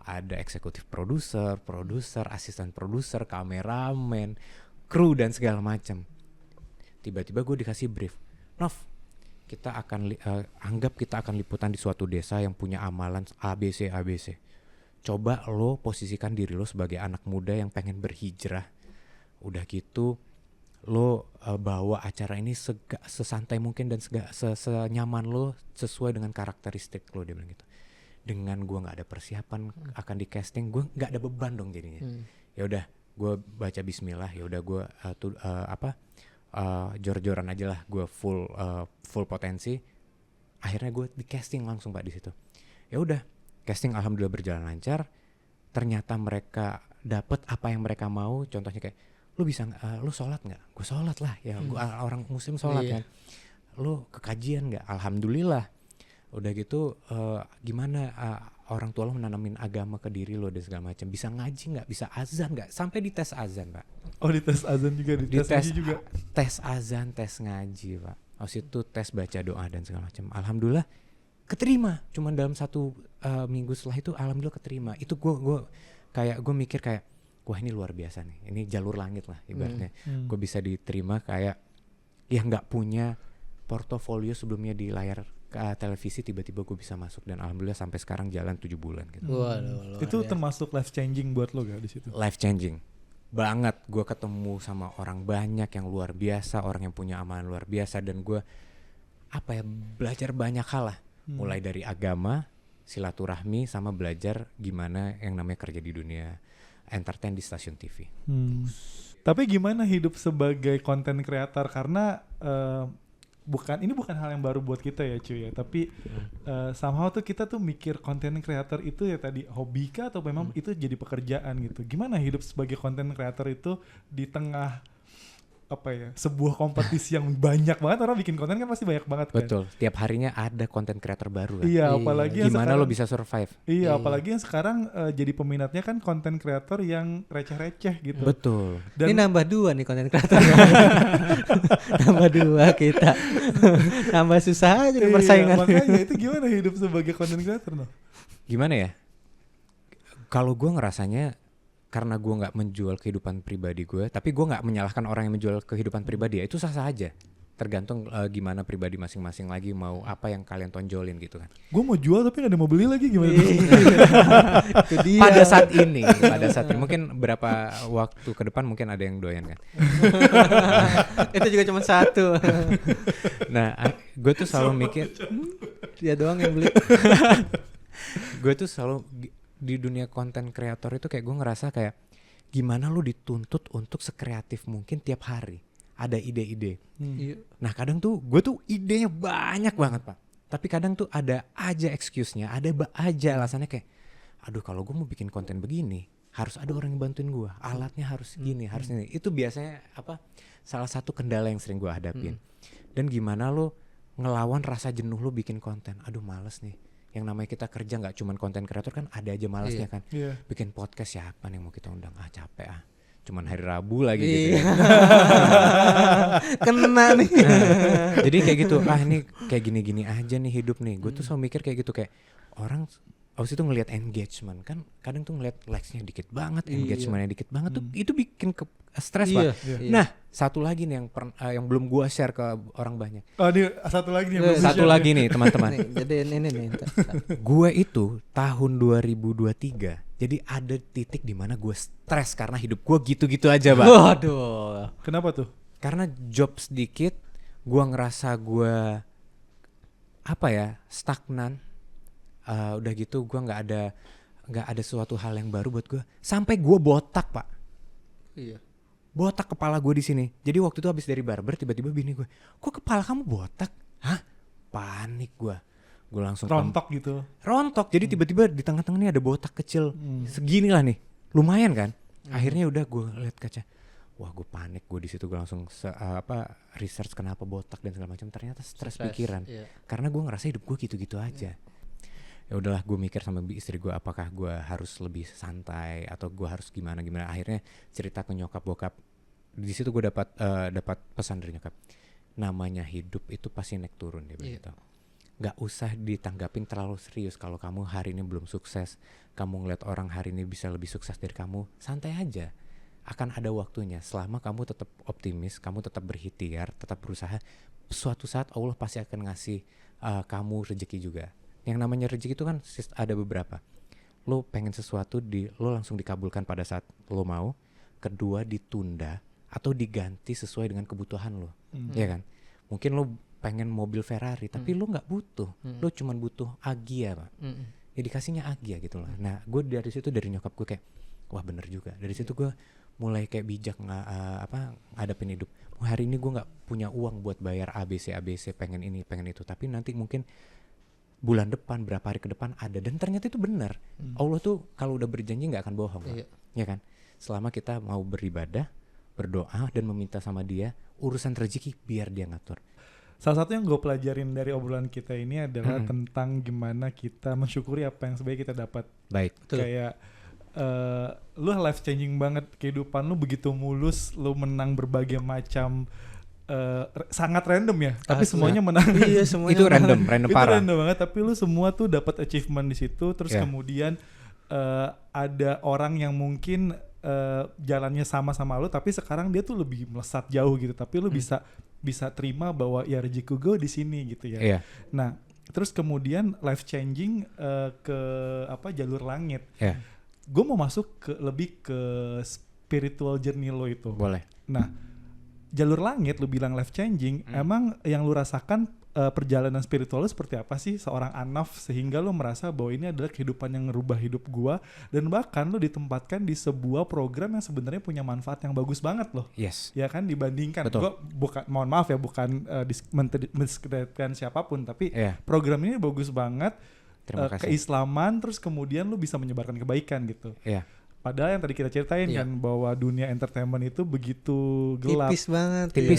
Ada eksekutif produser, asisten produser, kameramen, kru dan segala macam. Tiba-tiba gue dikasih brief, Nov, kita akan anggap kita akan liputan di suatu desa yang punya amalan ABC. coba lo posisikan diri lo sebagai anak muda yang pengen berhijrah. Udah gitu lo bawa acara ini sesantai mungkin dan senyaman lo sesuai dengan karakteristik lo, dia bilang gitu. Dengan gue nggak ada persiapan akan di casting, gue nggak ada beban dong jadinya. Ya udah gue baca bismillah, ya udah gue jor-joran aja lah, gue full potensi. Akhirnya gue di casting langsung Pak di situ. Ya udah casting alhamdulillah berjalan lancar. Ternyata mereka dapet apa yang mereka mau. Contohnya kayak lu bisa lu sholat nggak? Gue sholat lah ya. Gua orang muslim sholat kan. Lu ke kajian nggak? Alhamdulillah. Udah gitu gimana orang tua lo menanamin agama ke diri lo dan segala macam. Bisa ngaji nggak? Bisa azan nggak? Sampai di tes azan Pak. Oh di tes azan juga, di tes ngaji juga. Tes azan, tes ngaji Pak. Habis itu tes baca doa dan segala macam. Alhamdulillah keterima. Cuman dalam 1 minggu setelah itu alhamdulillah keterima. Itu gue mikir kayak wah ini luar biasa nih. Ini jalur langit lah ibaratnya. Gue bisa diterima kayak yang nggak punya portofolio sebelumnya di layar televisi, tiba-tiba gue bisa masuk dan alhamdulillah sampai sekarang jalan 7 bulan gitu. Waduh, Itu termasuk life changing buat lo gak di situ? Life changing banget. Gue ketemu sama orang banyak yang luar biasa, orang yang punya amalan luar biasa, dan gue belajar banyak hal lah. Mulai dari agama, silaturahmi, sama belajar gimana yang namanya kerja di dunia entertain di stasiun TV. Tapi gimana hidup sebagai content creator, karena ini bukan hal yang baru buat kita ya cuy ya, tapi somehow tuh kita tuh mikir content creator itu ya tadi hobi kah atau memang itu jadi pekerjaan gitu. Gimana hidup sebagai content creator itu di tengah sebuah kompetisi yang banyak banget, orang bikin konten kan pasti banyak banget kan. Betul, tiap harinya ada content creator baru kan. Iya, apalagi yang gimana sekarang, lo bisa survive. Iya, apalagi yang sekarang jadi peminatnya kan content creator yang receh-receh gitu. Betul. Dan ini nambah 2 nih content creator. Nambah 2 kita. Nambah susah aja nih persaingan. Makanya itu gimana hidup sebagai content creator no? Gimana ya? Kalau gue ngerasanya karena gue nggak menjual kehidupan pribadi gue, tapi gue nggak menyalahkan orang yang menjual kehidupan pribadi ya, itu sah-sah aja. Tergantung gimana pribadi masing-masing lagi mau apa yang kalian tonjolin gitu kan. Gue mau jual tapi nggak ada mau beli lagi gimana? Itu dia. Pada saat ini mungkin berapa waktu ke depan mungkin ada yang doyan kan. Itu juga cuma 1. Nah, gue tuh selalu mikir dia doang yang beli. Gue tuh selalu di dunia konten kreator itu kayak gue ngerasa kayak gimana lu dituntut untuk sekreatif mungkin tiap hari. Ada ide-ide. Nah kadang tuh gue tuh idenya banyak banget Pak. Tapi kadang tuh ada aja excuse-nya, ada aja alasannya kayak aduh kalau gue mau bikin konten begini harus ada orang yang bantuin gue. Alatnya harus gini, harus ini. Itu biasanya salah satu kendala yang sering gue hadapin. Dan gimana lu ngelawan rasa jenuh lu bikin konten. Aduh males nih. Yang namanya kita kerja nggak cuman konten kreator kan ada aja malasnya kan. Bikin podcast siapa yang mau kita undang, capek cuman hari Rabu lagi gitu ya. Kena nih. Jadi kayak gitu ini kayak gini-gini aja nih hidup nih. Gue tuh selalu mikir kayak gitu, kayak orang habis itu ngelihat engagement kan, kadang tuh ngelihat likes-nya dikit banget, engagementnya dikit banget tuh itu bikin stres Pak. Nah satu lagi nih yang belum gue share ke orang banyak. Oh ini satu lagi nih yang belum satu share lagi nih teman-teman. Jadi ini nih. Gue itu tahun 2023 jadi ada titik di mana gue stres karena hidup gue gitu-gitu aja Pak. Waduh. Kenapa tuh? Karena job sedikit, gue ngerasa gue stagnan. Udah gitu gue nggak ada suatu hal yang baru buat gue. Sampai gue botak Pak. Iya. Botak kepala gue di sini. Jadi waktu itu habis dari barber tiba-tiba bini gue, kok kepala kamu botak? Hah? Panik gue. Gue langsung rontok gitu. Rontok. Jadi tiba-tiba di tengah-tengah ini ada botak kecil. Segini lah nih. Lumayan kan? Akhirnya udah gue lihat kaca. Wah gue panik, gue di situ gue langsung research kenapa botak dan segala macam. Ternyata stres pikiran. Iya. Karena gue ngerasa hidup gue gitu-gitu aja. Ya udahlah gue mikir sama istri gue apakah gue harus lebih santai atau gue harus gimana. Akhirnya cerita ke nyokap bokap. Di situ gue dapat pesan dari nyokap. Namanya hidup itu pasti naik turun dia bilang gitu. Gak usah ditanggapin terlalu serius kalau kamu hari ini belum sukses. Kamu ngeliat orang hari ini bisa lebih sukses dari kamu, santai aja. Akan ada waktunya. Selama kamu tetap optimis, kamu tetap berikhtiar, tetap berusaha, suatu saat Allah pasti akan ngasih kamu rezeki juga. Yang namanya rezeki itu kan ada beberapa. lo pengen sesuatu lo langsung dikabulkan pada saat lo mau. Kedua, ditunda atau diganti sesuai dengan kebutuhan lo, ya kan? Mungkin lo pengen mobil Ferrari, tapi lo nggak butuh, lo cuman butuh Agya, Pak. Ya dikasihnya Agya gitu loh. Nah, gue dari situ, dari nyokap gue kayak, wah bener juga. Dari situ gue mulai kayak bijak ngadepin hidup. Hari ini gue nggak punya uang buat bayar ABC, pengen ini, pengen itu. Tapi nanti mungkin bulan depan, berapa hari ke depan ada. Dan ternyata itu benar. Allah tuh kalau udah berjanji nggak akan bohong, ya kan? Selama kita mau beribadah, berdoa dan meminta sama Dia, urusan rezeki biar Dia ngatur. Salah satu yang gue pelajarin dari obrolan kita ini adalah tentang gimana kita mensyukuri apa yang sebenarnya kita dapat. Baik. Kayak lu life changing banget, kehidupan lu begitu mulus, lu menang berbagai macam sangat random ya, tapi semuanya menang. Iya, semuanya itu random itu parah. random banget, tapi lu semua tuh dapat achievement di situ. Terus kemudian ada orang yang mungkin jalannya sama lu, tapi sekarang dia tuh lebih melesat jauh gitu. Tapi lu bisa terima bahwa ya rezeki gue di sini gitu ya. Nah, terus kemudian life changing ke jalur langit. Gue mau masuk lebih ke spiritual journey lo itu. Boleh. Nah, jalur langit lu bilang life changing, emang yang lu rasakan perjalanan spiritual lu seperti apa sih seorang Anaf sehingga lu merasa bahwa ini adalah kehidupan yang ngerubah hidup gua, dan bahkan lu ditempatkan di sebuah program yang sebenarnya punya manfaat yang bagus banget loh. Yes. Ya kan, dibandingkan gua bukan, mohon maaf ya, bukan mendiskreditkan siapapun, tapi program ini bagus banget. Keislaman, terus kemudian lu bisa menyebarkan kebaikan gitu. Padahal yang tadi kita ceritain kan bahwa dunia entertainment itu begitu gelap. Tipis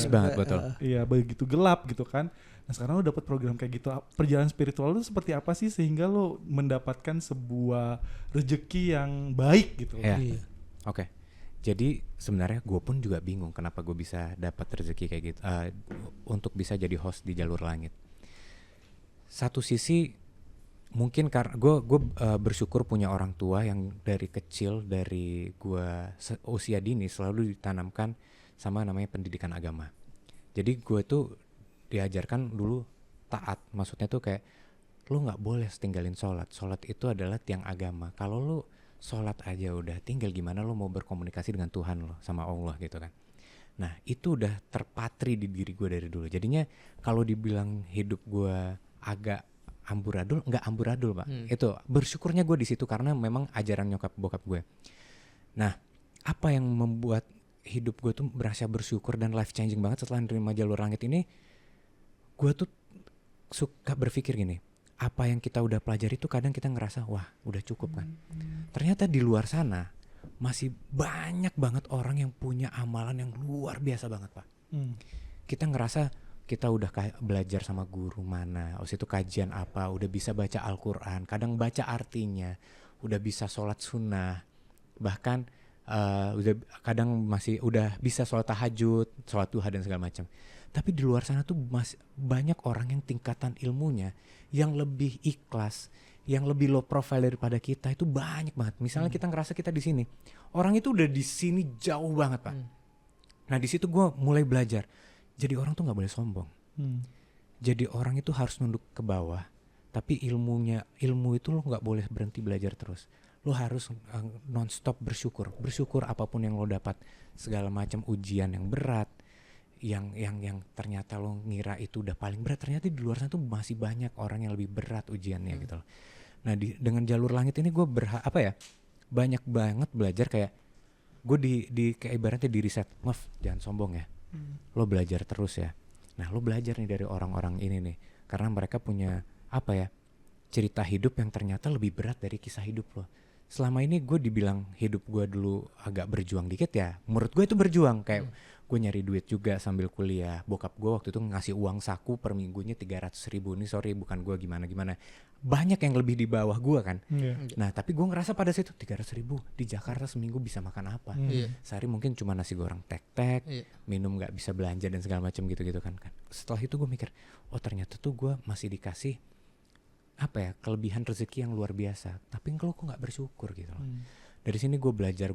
banget, betul. Iya, begitu gelap gitu kan. Nah, sekarang lo dapat program kayak gitu. Perjalanan spiritual lo seperti apa sih sehingga lo mendapatkan sebuah rezeki yang baik gitu? Oke. Jadi sebenarnya gue pun juga bingung kenapa gue bisa dapat rezeki kayak gitu untuk bisa jadi host di Jalur Langit. Satu sisi mungkin karena gue bersyukur punya orang tua yang dari kecil, dari gue usia dini selalu ditanamkan sama namanya pendidikan agama. Jadi gue tuh diajarkan dulu taat, maksudnya tuh kayak lu nggak boleh tinggalin sholat itu adalah tiang agama. Kalau lu sholat aja udah, tinggal gimana lu mau berkomunikasi dengan Tuhan lo, sama Allah gitu kan. Nah itu udah terpatri di diri gue dari dulu. Jadinya kalau dibilang hidup gue agak amburadul, nggak amburadul Pak. Itu bersyukurnya gue di situ karena memang ajaran nyokap bokap gue. Nah, apa yang membuat hidup gue tuh berasa bersyukur dan life changing banget setelah menerima Jalur Langit ini? Gue tuh suka berpikir gini, apa yang kita udah pelajari tuh kadang kita ngerasa wah udah cukup kan. Ternyata di luar sana masih banyak banget orang yang punya amalan yang luar biasa banget Pak. Kita ngerasa kita udah belajar sama guru mana, habis itu kajian apa, udah bisa baca Al-Quran, kadang baca artinya, udah bisa sholat sunnah, bahkan udah kadang masih udah bisa sholat tahajud, sholat duha dan segala macam. Tapi di luar sana tuh masih banyak orang yang tingkatan ilmunya yang lebih ikhlas, yang lebih low profile daripada kita, itu banyak banget. Misalnya kita ngerasa kita di sini, orang itu udah di sini jauh banget Pak. Nah di situ gue mulai belajar. Jadi orang tuh nggak boleh sombong. Jadi orang itu harus nunduk ke bawah. Tapi ilmu itu lo nggak boleh berhenti belajar terus. Lo harus nonstop bersyukur apapun yang lo dapat. Segala macam ujian yang berat, yang ternyata lo ngira itu udah paling berat, ternyata di luar sana tuh masih banyak orang yang lebih berat ujiannya gitu loh. Nah dengan Jalur Langit ini gue banyak banget belajar, kayak gue kayak ibaratnya di riset, Ngef, jangan sombong ya. Lo belajar terus ya. Nah lo belajar nih dari orang-orang ini nih, karena mereka punya cerita hidup yang ternyata lebih berat dari kisah hidup lo. Selama ini gue dibilang hidup gue dulu agak berjuang dikit ya, menurut gue itu berjuang. Kayak gue nyari duit juga sambil kuliah. Bokap gue waktu itu ngasih uang saku per minggunya 300.000. Ini sorry bukan gue gimana-gimana, banyak yang lebih di bawah gue kan. Nah tapi gue ngerasa pada situ 300.000 di Jakarta seminggu bisa makan apa? Sehari mungkin cuma nasi goreng tek-tek, minum gak bisa belanja dan segala macam gitu-gitu kan. Setelah itu gue mikir, oh ternyata tuh gue masih dikasih kelebihan rezeki yang luar biasa, tapi kalau kok nggak bersyukur gitu loh. Dari sini gue belajar,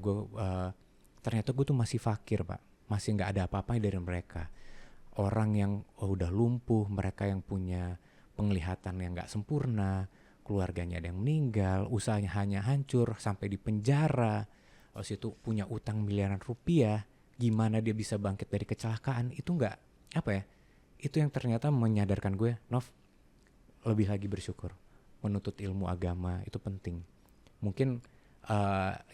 ternyata gue tuh masih fakir Pak, masih nggak ada apa-apa dari mereka. Orang yang udah lumpuh, mereka yang punya penglihatan yang nggak sempurna, keluarganya ada yang meninggal, usahanya hanya hancur sampai di penjara, habis itu punya utang miliaran rupiah, gimana dia bisa bangkit dari kecelakaan, itu nggak apa ya, itu yang ternyata menyadarkan gue, Nov, lebih lagi bersyukur, menuntut ilmu agama itu penting. Mungkin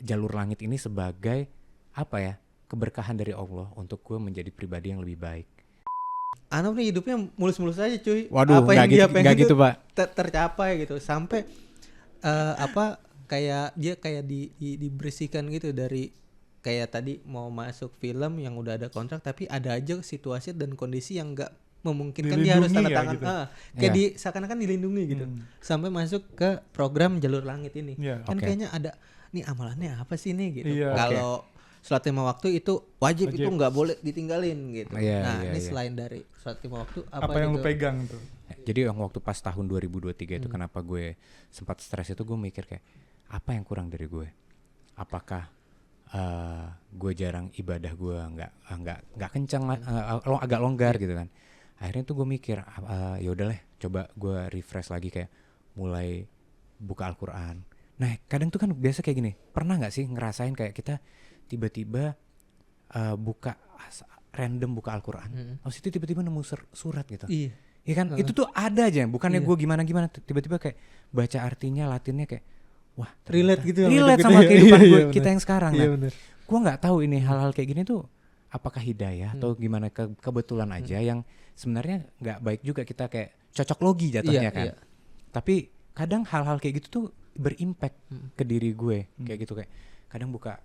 jalur langit ini sebagai apa ya, keberkahan dari Allah untuk gue menjadi pribadi yang lebih baik. Anop nih hidupnya mulus-mulus aja cuy. Waduh, apa yang dia pengen gitu, Pak. tercapai gitu sampai kayak dia kayak dibersihkan gitu dari kayak tadi mau masuk film yang udah ada kontrak tapi ada aja situasi dan kondisi yang enggak memungkinkan dia harus tanda tangan gitu. kayak di seakan-akan dilindungi gitu sampai masuk ke program jalur langit ini. Kan kayaknya ada nih amalannya apa sih nih gitu. Kalau sholat 5 waktu itu wajib. Itu nggak boleh ditinggalin gitu. Ini selain dari sholat 5 waktu apa yang gitu? lu pegang tuh? Jadi yang waktu pas tahun 2023 itu kenapa gue sempat stres itu, gue mikir kayak apa yang kurang dari gue? Apakah gue jarang ibadah, gue nggak kencang, agak longgar gitu kan? Akhirnya tuh gue mikir ya udahlah, coba gue refresh lagi, kayak mulai buka Al-Quran. Nah kadang tuh kan biasa kayak gini, pernah nggak sih ngerasain kayak kita tiba-tiba random buka Al-Quran, terus itu tiba-tiba nemu surat gitu. Iya kan, itu tuh ada aja, bukannya gue gimana-gimana, tiba-tiba kayak baca artinya latinnya kayak wah relate gitu, relate sama kehidupan kita yang sekarang. Gue nggak tahu ini hal-hal kayak gini tuh apakah hidayah atau gimana, kebetulan aja yang sebenarnya nggak baik juga kita kayak cocok logi jatuhnya kan. Tapi kadang hal-hal kayak gitu tuh berimpact ke diri gue, kayak gitu, kayak kadang buka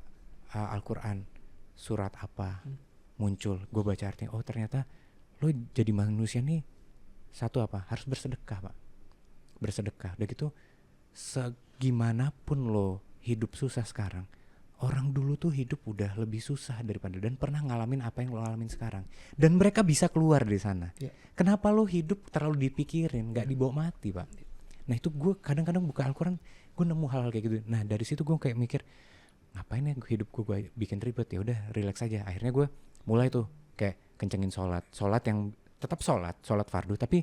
Al-Quran surat apa muncul, gue baca artinya, oh ternyata lo jadi manusia nih satu apa, harus bersedekah Pak, bersedekah. Udah gitu segimanapun lo hidup susah sekarang, orang dulu tuh hidup udah lebih susah daripada, dan pernah ngalamin apa yang lo ngalamin sekarang, dan mereka bisa keluar dari sana. Kenapa lo hidup terlalu dipikirin, nggak dibawa mati Pak? Nah itu gue kadang-kadang buka Al-Quran, gue nemu hal-hal kayak gitu. Nah dari situ gue kayak mikir, ngapain ya hidup gue bikin ribet, ya udah relax aja. Akhirnya gue mulai tuh kayak kencengin sholat yang tetap sholat fardu, tapi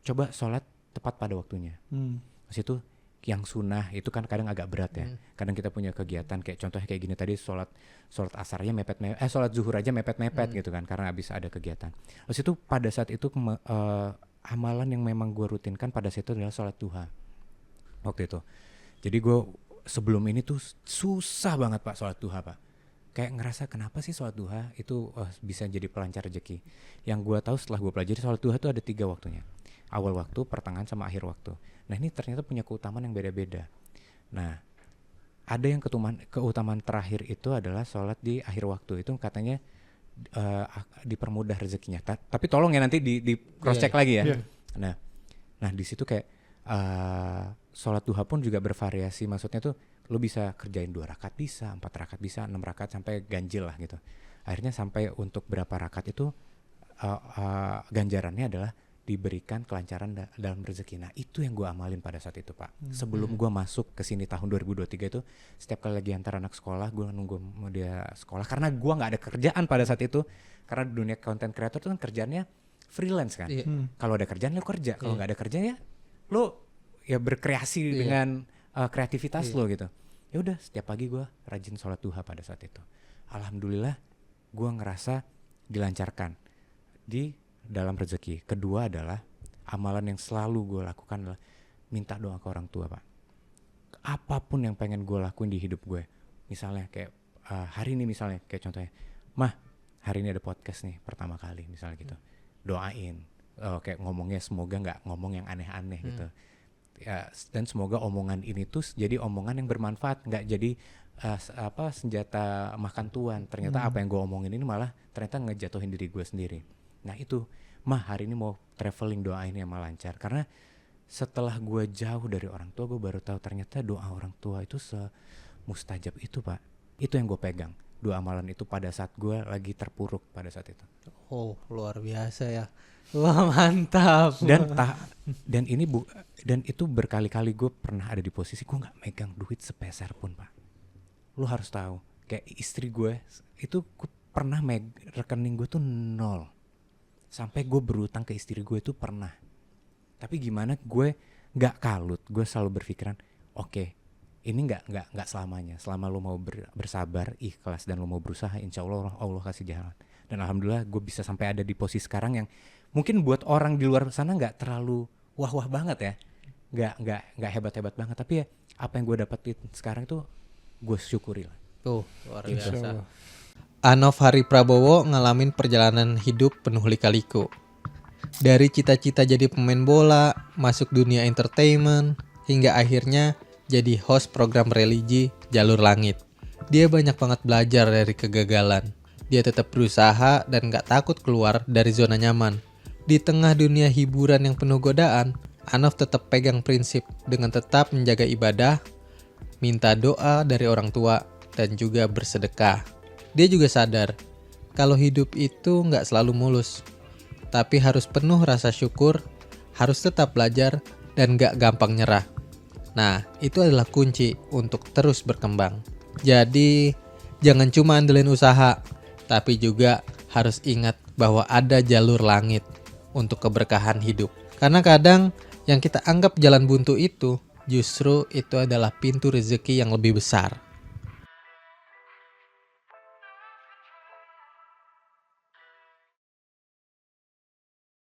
coba sholat tepat pada waktunya. Terus itu yang sunnah itu kan kadang agak berat ya. Kadang kita punya kegiatan kayak contohnya kayak gini tadi, sholat asarnya sholat zuhur aja mepet gitu kan, karena habis ada kegiatan. Terus itu pada saat itu amalan yang memang gue rutinkan pada saat itu adalah sholat duha waktu itu. Jadi gue sebelum ini tuh susah banget Pak sholat duha Pak. Kayak ngerasa kenapa sih sholat duha itu bisa jadi pelancar rezeki. Yang gue tahu setelah gue pelajari, sholat duha tuh ada 3 waktunya. Awal waktu, pertengahan, sama akhir waktu. Nah ini ternyata punya keutamaan yang beda-beda. Nah ada yang keutamaan terakhir itu adalah sholat di akhir waktu. Itu katanya dipermudah rezekinya. Tapi tolong ya nanti di cross check lagi ya. Nah di situ kayak sholat duha pun juga bervariasi. Maksudnya tuh lo bisa kerjain 2 rakaat bisa, 4 rakaat bisa, 6 rakaat sampai ganjil lah gitu. Akhirnya sampai untuk berapa rakaat itu ganjarannya adalah diberikan kelancaran dalam rezeki. Nah itu yang gue amalin pada saat itu Pak. Sebelum gue masuk ke sini tahun 2023 itu, setiap kali lagi antar anak sekolah, gue nunggu dia sekolah, karena gue nggak ada kerjaan pada saat itu. Karena dunia content creator itu kan kerjaannya freelance kan. Kalau ada kerjaan lo kerja, kalau nggak ada kerjaan ya lo ya berkreasi dengan kreativitas lo gitu. Ya udah setiap pagi gue rajin sholat duha pada saat itu. Alhamdulillah gue ngerasa dilancarkan di dalam rezeki. Kedua adalah amalan yang selalu gue lakukan adalah minta doa ke orang tua Pak. Apapun yang pengen gue lakuin di hidup gue, misalnya kayak hari ini misalnya kayak contohnya, Mah hari ini ada podcast nih pertama kali misalnya gitu, doain kayak ngomongnya semoga nggak ngomong yang aneh-aneh gitu ya, dan semoga omongan ini tuh jadi omongan yang bermanfaat, nggak jadi senjata makan tuan. Ternyata apa yang gue omongin ini malah ternyata ngejatuhin diri gue sendiri. Nah itu, Mah hari ini mau traveling, doain yang malah lancar. Karena setelah gue jauh dari orang tua, gue baru tahu ternyata doa orang tua itu semustajab itu Pak. Itu yang gue pegang, 2 amalan itu pada saat gue lagi terpuruk pada saat itu. Oh luar biasa ya. Wah mantap. Dan itu berkali-kali gue pernah ada di posisi gue nggak megang duit sepeser pun Pak. Lu harus tahu, kayak istri gue itu pernah rekening gue tuh 0. Sampai gue berutang ke istri gue itu pernah. Tapi gimana gue nggak kalut. Gue selalu berpikiran, oke, ini nggak selamanya. Selama lo mau bersabar, ikhlas, dan lo mau berusaha, insya Allah Allah kasih jalan. Dan alhamdulillah gue bisa sampai ada di posisi sekarang yang mungkin buat orang di luar sana nggak terlalu wah banget ya, nggak hebat banget. Tapi ya apa yang gue dapetin sekarang itu gue syukuri lah. Tuh luar biasa. Anof Hari Prabowo ngalamin perjalanan hidup penuh lika-liku. Dari cita-cita jadi pemain bola, masuk dunia entertainment, hingga akhirnya jadi host program religi Jalur Langit. Dia banyak banget belajar dari kegagalan. Dia tetap berusaha dan gak takut keluar dari zona nyaman. Di tengah dunia hiburan yang penuh godaan, Anof tetap pegang prinsip dengan tetap menjaga ibadah, minta doa dari orang tua, dan juga bersedekah. Dia juga sadar kalau hidup itu gak selalu mulus, tapi harus penuh rasa syukur, harus tetap belajar, dan gak gampang nyerah. Nah, itu adalah kunci untuk terus berkembang. Jadi, jangan cuma andelin usaha, tapi juga harus ingat bahwa ada jalur langit untuk keberkahan hidup. Karena kadang yang kita anggap jalan buntu itu, justru itu adalah pintu rezeki yang lebih besar.